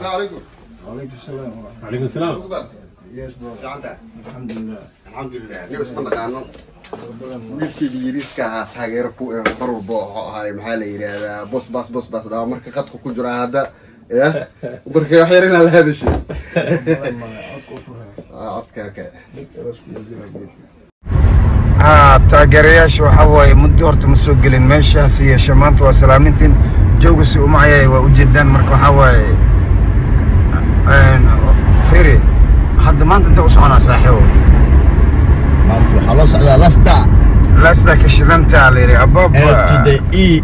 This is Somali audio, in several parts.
عليكم. وعليكم السلام. عليكم السلام. Yes bro. Fiicanta. Alhamdulillah. Alxamdulilah. Aniga isma naqaano. Wiilkii yariiska ahaa taageero ku mar walba wuxuu ahaay maxaa la yiraahdaa bos bas dhaa marka qadku ku jira hadda marka wax yar inaad hadashay. Codka. taageerayaasha waxa waaye muddo horta ma soo gelin meeshaas iyo shamaanta waa salaamintiin jooga si uma ayay waa u jeedaan marka waxa waaye firi hadda maanta inta u soconaa saaxiibo maanta waxaa loo socdaa lasta ka shidanta la yiri abab L to the E.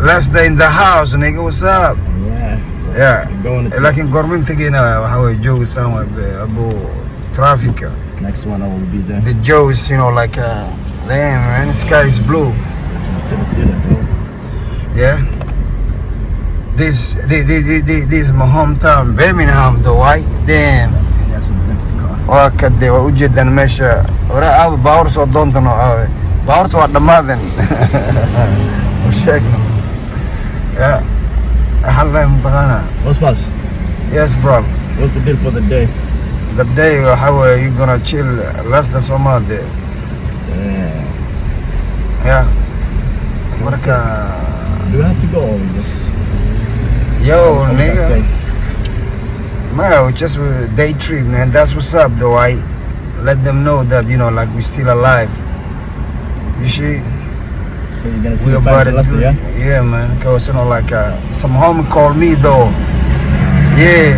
lasta in the house nigga what's up yeah Going to laakiin goormintigiina waxa waaye jooga saan waa abu traffic. next one I will be there. The Joes, you know, like damn man, the sky is blue. Yeah. This is my hometown, Birmingham, though. Right? Damn. That's next car. وكده وجدا ماشي ورا أبو باور صدّون تنو باور توعد ماذن وشكله يا حلا متغنى. What's boss? Yes bro. What's the deal for the day? The day how are you gonna chill last the summer day? Yeah. Marka. Do you have to go or just? Yo, nigga. Man, just a day trip, man. That's what's up, though. I let them know that, you know, like, we're still alive. You see? So you're gonna see We the about fans to do, yeah? yeah, man. Because, you know, like, some homie called me, though. Yeah.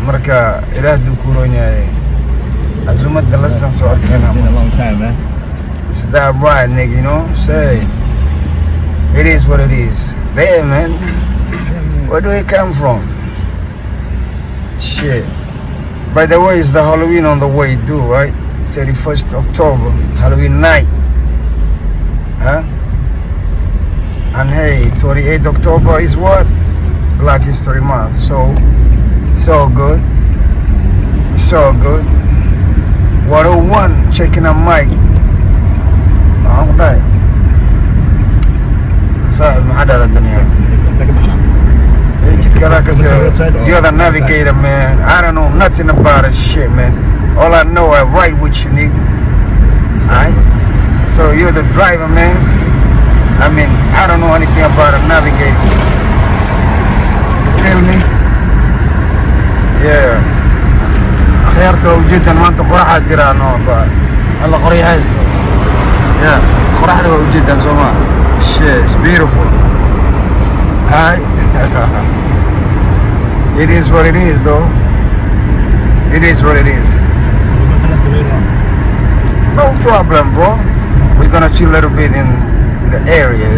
Marka, ilah dukuro niya eh. Azumat the last time so It's been a long time, man. Is that right, nigga, you know? Say, it is what it is. There, man. Where do we come from? Shit. By the way, it's the Halloween on the way, too, right? 31st October, Halloween night. Huh? And hey, 28th October is what? Black History Month. So, so good. So good. 101, checking on mic. All right. صاحب ما حدا الدنيا. You're the navigator, man. I don't know nothing about this shit, man. All I know, I ride with you, nigga. Alright? So you're the driver, man. I mean, I don't know anything about a navigator. You feel me? Yeah. خيارته جدا ما انت قرحة جيرانه الله قرية هايستو. Yeah. قرحته جدا سوما. Shit, it's beautiful. Hi. It is what it is, though. It is what it is. No problem, bro. We're gonna chill a little bit in the area.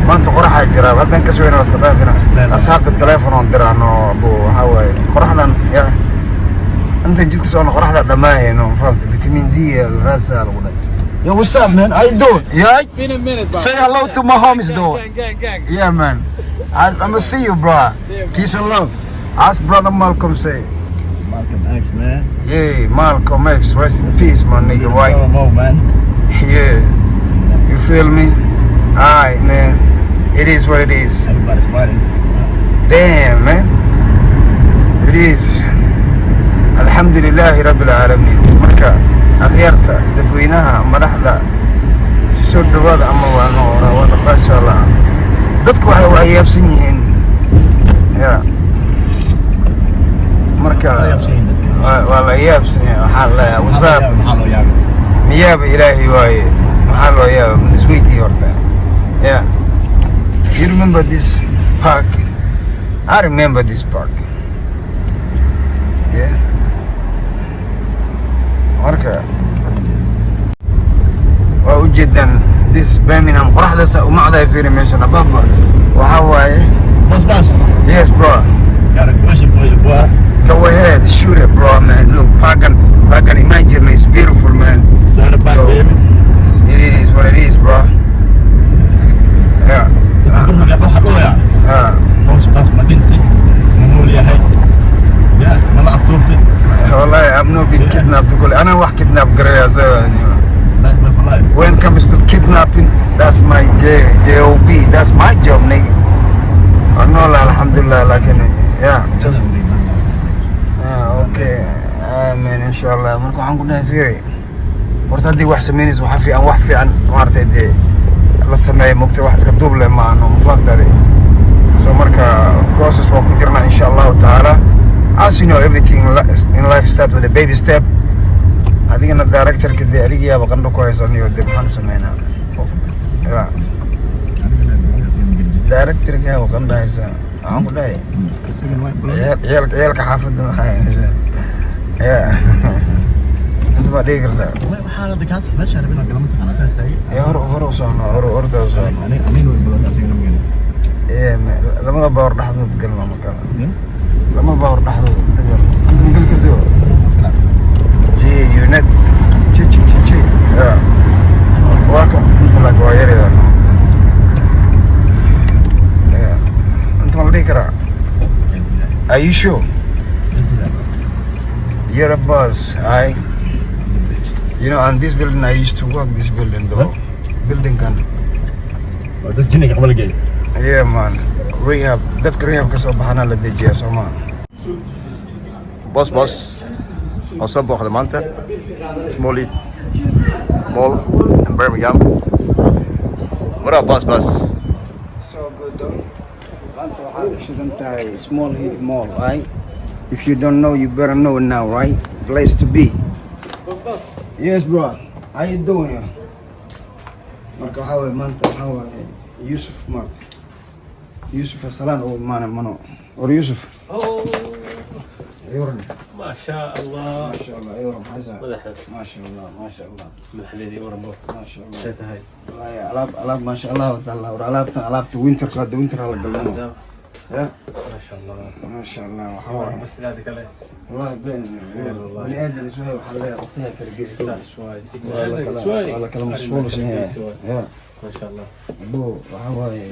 ما انت قرحة جرا بعدين كسوينا بس كذا أصحاب التليفون عندنا أبو هواي قرحة يا أنت جيت كسونا قرحة دماغي إنه فهمت فيتامين دي الرأسة الغدة. Yo, what's up, man? How you doing? Yeah? Been a minute, bro. Say hello to my homies, though. Gang. Yeah, man. I'm gonna see you, bro. Peace and love. Ask brother Malcolm say. Malcolm X, man. Yeah, Malcolm X. Rest in peace, my nigga. Right? Man. Yeah. You feel me? Alright, man. It is what it is. Everybody's riding. Damn, man. It is. Alhamdulillahi Rabbil Alamin. Marka, akhirta, dadweynaha, madaxda, soo dhawaada ama waa noora, wada qaasha Allah. Dadku waxay waayaabsan yihiin. Yeah. Marka, waa la yaabsan yahay. Waxaa la wasaab. Miyaaba Ilaahi waaye. Maxaa loo yaaba? Isweydii horta. Yeah. You remember this park? I remember this park. Yeah. Marka waa u jeedaan this Birmingham qoraxdaas uma caday fiiri meeshan ababa waxa waaye Boss. yes bro Got a question for you, boy. go ahead shoot it bro man look Pagan imagine it's beautiful man Sound about So, baby. it is what it is bro yeah Boss ما بنتي منو لي هاي يا ما لعبتوبتي والله I'm not being kidnapped تقول أنا واحد kidnap قرية زي when it comes to kidnapping that's my job that's my job nigga I know alhamdulillah لكن Yeah, just okay. Amen inshallah. Marka waxaan ku dhahay fiiri. Horta haddii wax samaynayso wax fiican maartay dee la sameeyo mugtay wax iska duub leh ma aanu mafahamtay. So marka process waa ku jirnaa inshallah ta'ala. As you know, everything in life starts with a baby step. Adigana director kadib adiga yaaba qandho ku haysan iyo dib waxaan sameynaa. Yeah. Director ka yaaba qandho haysan. Aan ku dhahay. Ciyaalka xaafadda maxay يا انت ما ديك ردا waxaan hadda kaas meesha rabina galama taqaana saas tahay hor soona hor soona aniin way balan asagana ma galay lamada baawar dhaxdood galma ma kala lamada baawar dhaxdood inta gal anta gal kasoo ji unit chi ya waka inta la goyere ya anta ma dheek ra are you sure you're a boss, you know, on this building I used to work this building though. Building can. That's Jimmy قبل جاي. Yeah man, rehab. That rehab كسب بحنا للدجاج so man. Boss أصبح خدمانته Small Eat Mall in Birmingham. What up boss? So good though. Shouldn't I Small Eat Mall, right? If you don't know, you better know now, right? Place to be. Yes, bro. How you doing? Marka how manta how Yusuf Mark. Yusuf Salan or Mano or Yusuf. Oh, يورن ما شاء الله ما شاء الله يورن حسن مدحت ما شاء الله ما شاء الله مدحلي ورمبو ما شاء الله شتا هاي والله ألعاب ما شاء الله تعالى ألعاب وينتر قد وينتر على القلم يا ما شاء الله ما شاء الله وحوار بس ذلك عليه والله بني آدم شوية وحلاها وقتها كرجيس اساس شوي والله كلام مصفول يا ما شاء الله ابو وحواي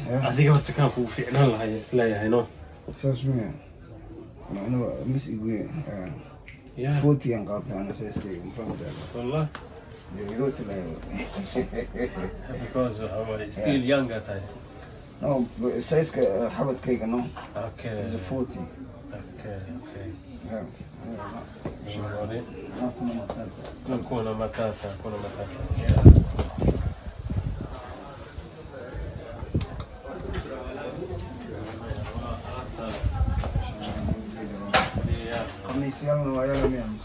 هذيك ما كان في فعلا الله هي سلايا هاي نو اسمه أنا مش يقول يا فوتي أنا قابل أنا سيسكي مفهوم والله يقولوا له because هو still young at هاي no سيسكي حبت كيك no اوكي is 40 اوكي yeah شغالي ما كنا متاتا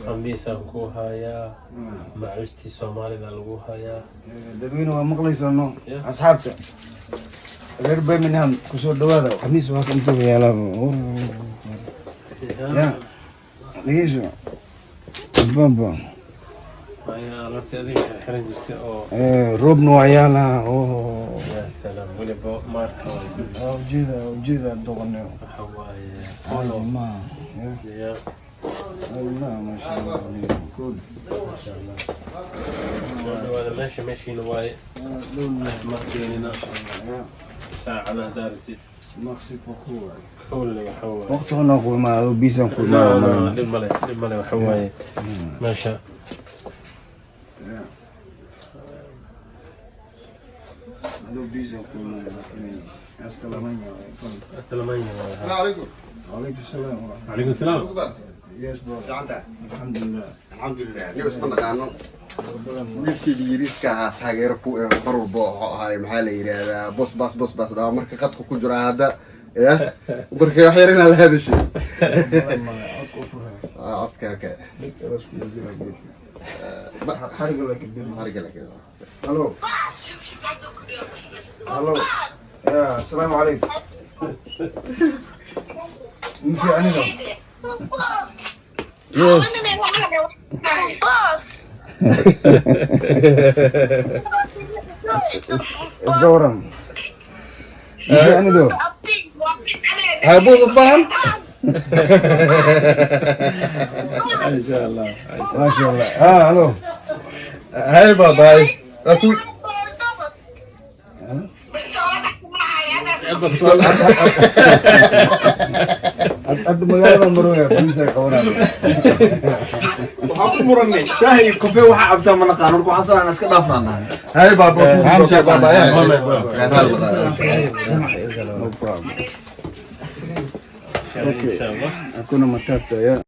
خميسة لغوها يا معوشتي صومالي لغوها يا dadweyne waa maqlaysaa no asxaabta reer Birmingham ku soo dhawaada khamiis waa kan toga yaalaa ya liisho bamba هاي عرفت هذيك حرين جبت او roobna waa yaalaa oo يا سلام ولي ماركة ujeeda doqonyo حواي ma يا Allah ma sha Allah good ما شاء الله هذا ماشي نواي ما كايننا ساعة على دارتي مقصد وقوع كل حواي وقتنا نقول ما بيسان كل لا ما للملي وحواي ما شاء لو بيسان كل ما السلام السلام السلام عليكم. عليكم السلام ورحمة عليكم السلام بس يس برو جعلتها الحمد لله الحمد لله نبس من نقانو wiilkii yiriiska ahaa taageero ku mar walba oo ahay maxaa la yiraahdaa bos bas marka qadku ku jira hadda marka wax yar inaad hadashay okay حرق لك الو يا السلام عليكم من في عنده يس اسقورن من في عنده هاي بوز اصبحن ان شاء الله ما شاء الله الو هاي بابا هاي اكو قد magaalada maroya police qowra waxaan ku muranay shaahi koofee waxa cabtaa ma naqaan marka waxaan sanaa iska dhaafnaa هاي بابا بابا no problem insha Allah hakuna matata ya